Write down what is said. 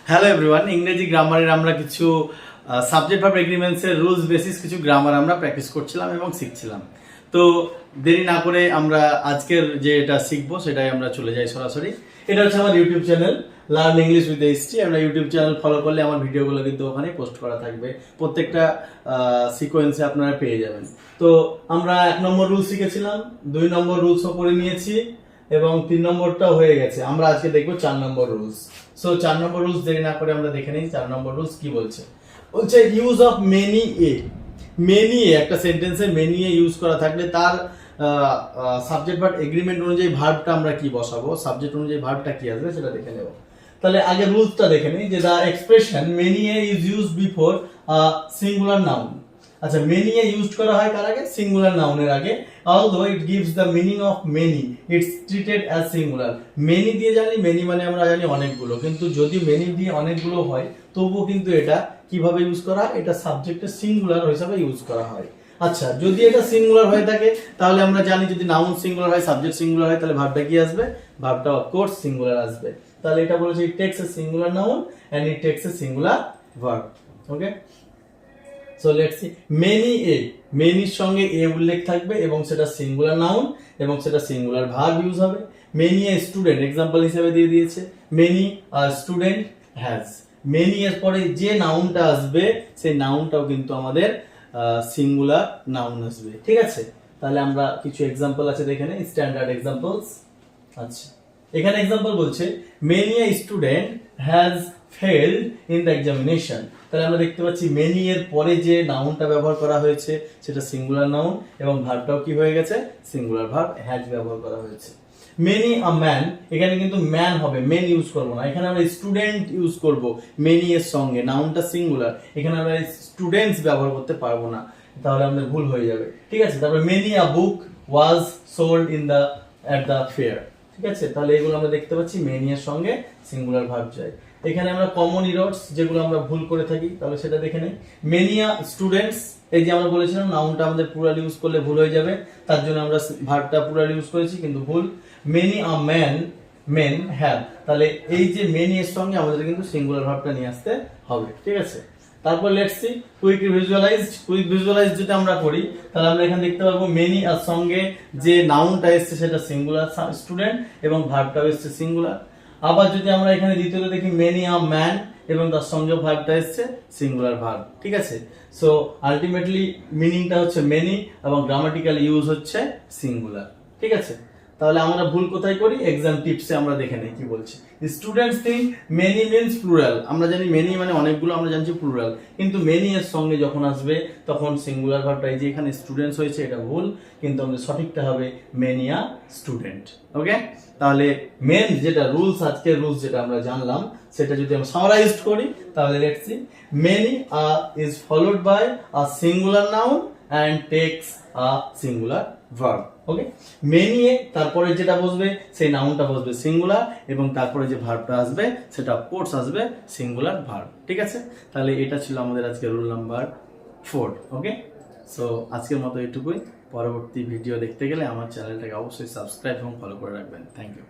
Hello everyone, ইংরেজি গ্রামারের আমরা কিছু সাবজেক্ট ভার্ব এগ্রিমেন্টসের রুলস বেসিস কিছু গ্রামার আমরা প্র্যাকটিস করছিলাম এবং শিখছিলাম। তো দেরি না করে আমরা আজকের যে এটা শিখবো সেটাই আমরা চলে যাই সরাসরি। এটা হচ্ছে আমার YouTube channel learn English with HT. আমরা ইউটিউব চ্যানেল ফলো করলে আমার ভিডিওগুলো কিন্তু ওখানে পোস্ট করা থাকবে, প্রত্যেকটা সিকোয়েন্সে আপনারা পেয়ে যাবেন। তো আমরা 1 নম্বর রুল শিখেছিলাম, 2 নম্বর রুলসও করে নিয়েছি এবং 3 নম্বরটাও হয়ে গেছে। আমরা আজকে দেখবো 4 নম্বর রুলস। সো 4 নম্বর রুলস দেরি না করে আমরা দেখে নিই 4 নম্বর রুলস কি বলছে। বলছে use of many a. Many a একটা সেন্টেন্সে মেনি এ ইউজ করা থাকলে তার সাবজেক্ট ভার্ব এগ্রিমেন্ট অনুযায়ী ভার্বটা আমরা কি বসাবো, সাবজেক্ট অনুযায়ী ভার্বটা কি আসবে সেটা দেখে নেব। তাহলে আগে রুলসটা দেখে নিই যে the expression many a is used before singular noun. আচ্ছা, মেনি এ ইউজ করা হয় কার আগে? সিঙ্গুলার নাউনের আগে। although it gives the meaning of many, it's treated as singular. many দিয়ে জানি, many মানে আমরা জানি অনেকগুলো, কিন্তু যদি many দিয়ে অনেকগুলো হয় তবুও কিন্তু এটা কিভাবে ইউজ করা হয়? এটা সাবজেক্টের সিঙ্গুলার হিসাবে ইউজ করা হয়। আচ্ছা, যদি এটা সিঙ্গুলার হয়ে থাকে তাহলে আমরা জানি যদি নাউন সিঙ্গুলার হয়, সাবজেক্ট সিঙ্গুলার হয়, তাহলে ভার্বটা কি আসবে? ভার্বটা অফ কোর্স সিঙ্গুলার আসবে। তাহলে এটা বলেছে it takes a singular noun and it takes a singular verb. Okay, so let's see many a. মেনির সঙ্গে এ উল্লেখ থাকবে এবং সেটা সিঙ্গুলার নাউন এবং সেটা সিঙ্গুলার ভার্ব ইউজ হবে। মেনি এ স্টুডেন্ট এক্সাম্পল হিসেবে দিয়ে দিয়েছে, many a student has. Many এর পরে যে নাউনটা আসবে সেই নাউনটাও কিন্তু আমাদের সিঙ্গুলার নাউন আসবে। ঠিক আছে, তাহলে আমরা কিছু এক্সাম্পল আছে দেখে নেই, স্ট্যান্ডার্ড এক্সাম্পলস। আচ্ছা, এখানে এক্সাম্পল বলছে many a student has failed in the examination. তাহলে আমরা দেখতে পাচ্ছি মেনি এর পরে যে নাউনটা ব্যবহার করা হয়েছে সেটা সিঙ্গুলার নাউন এবং ভার্বটাও কি হয়ে গেছে? সিঙ্গুলার ভার্ব হ্যাজ ব্যবহার করা হয়েছে। মেনি আ ম্যান, এখানে কিন্তু ম্যান হবে, মেন ইউজ করব না, এখানে আমরা স্টুডেন্ট ইউজ করব মেনি এর সঙ্গে। নাউনটা সিঙ্গুলার, এখানে আমরা স্টুডেন্টস ব্যবহার করতে পারবো না, তাহলে আমাদের ভুল হয়ে যাবে। ঠিক আছে, তারপরে many a book was sold in the at the fair. ঠিক আছে, তাহলে এগুলো আমরা দেখতে পাচ্ছি মেনি এর সঙ্গে সিঙ্গুলার ভার্ব যায়। এখানে আমরা কমন ইরর্স যেগুলো আমরা ভুল করে থাকি তাহলে সেটা দেখে নেই। মেনিয়া স্টুডেন্টস, এই যে আমরা বলেছিলাম নাউনটা আমাদের প্লুরাল ইউজ করলে ভুল হয়ে যাবে, তার জন্য আমরা ভার্বটা প্লুরাল ইউজ করেছি কিন্তু ভুল। Many a man men have, তাহলে এই যে মেনি এর সঙ্গে আমাদের কিন্তু সিঙ্গুলার ভার্বটা নিয়ে আসতে হবে। ঠিক আছে, তারপর let's see quick visualized. Quick visualize যদি আমরা করি তাহলে আমরা এখানে দেখতে পাবো মেনি আর সঙ্গে যে নাউনটা এসছে সেটা সিঙ্গুলার স্টুডেন্ট এবং ভার্বটাও এসছে সিঙ্গুলার। আবার যদি আমরা এখানে দ্বিতীয়তে দেখি মেনি আ ম্যান এবং তার সঙ্গে ভার্বটা এসছে সিঙ্গুলার ভার্ব। ঠিক আছে, সো আলটিমেটলি মিনিংটা হচ্ছে মেনি এবং গ্রামাটিক্যাল ইউজ হচ্ছে সিঙ্গুলার। ঠিক আছে, তাহলে আমরা ভুল কোথায় করি? এক্সাম টিপসে আমরা দেখে নেই কি বলছে। Students think many means plural. আমরা জানি মেনি মানে অনেকগুলো, আমরা জানছি প্লুরাল, কিন্তু মেনি এর সঙ্গে যখন আসবে তখন সিঙ্গুলার ভার্বটা, এই যে এখানে স্টুডেন্টস হয়েছে এটা ভুল, কিন্তু আমাদের সঠিকটা হবে মেনি আ স্টুডেন্ট। ওকে, তাহলে মেন যেটা রুলস, আজকের রুলস যেটা আমরা জানলাম সেটা যদি আমরা সামারাইজড করি তাহলে let's see many is followed by a singular noun and takes a singular verb. Okay, many a তারপরে যেটা বসবে সেই নাউনটা বসবে সিঙ্গুলার এবং তারপরে যে ভার্বটা আসবে সেটা অফ কোর্স আসবে সিঙ্গুলার ভার্ব। ঠিক আছে, তাহলে এটা ছিল আমাদের আজকে রুল নাম্বার 4। ওকে, সো আজকের মতো এটুকুই। পরবর্তী ভিডিও দেখতে গেলে আমার চ্যানেলটাকে অবশ্যই সাবস্ক্রাইব এবং ফলো করে রাখবেন। Thank you.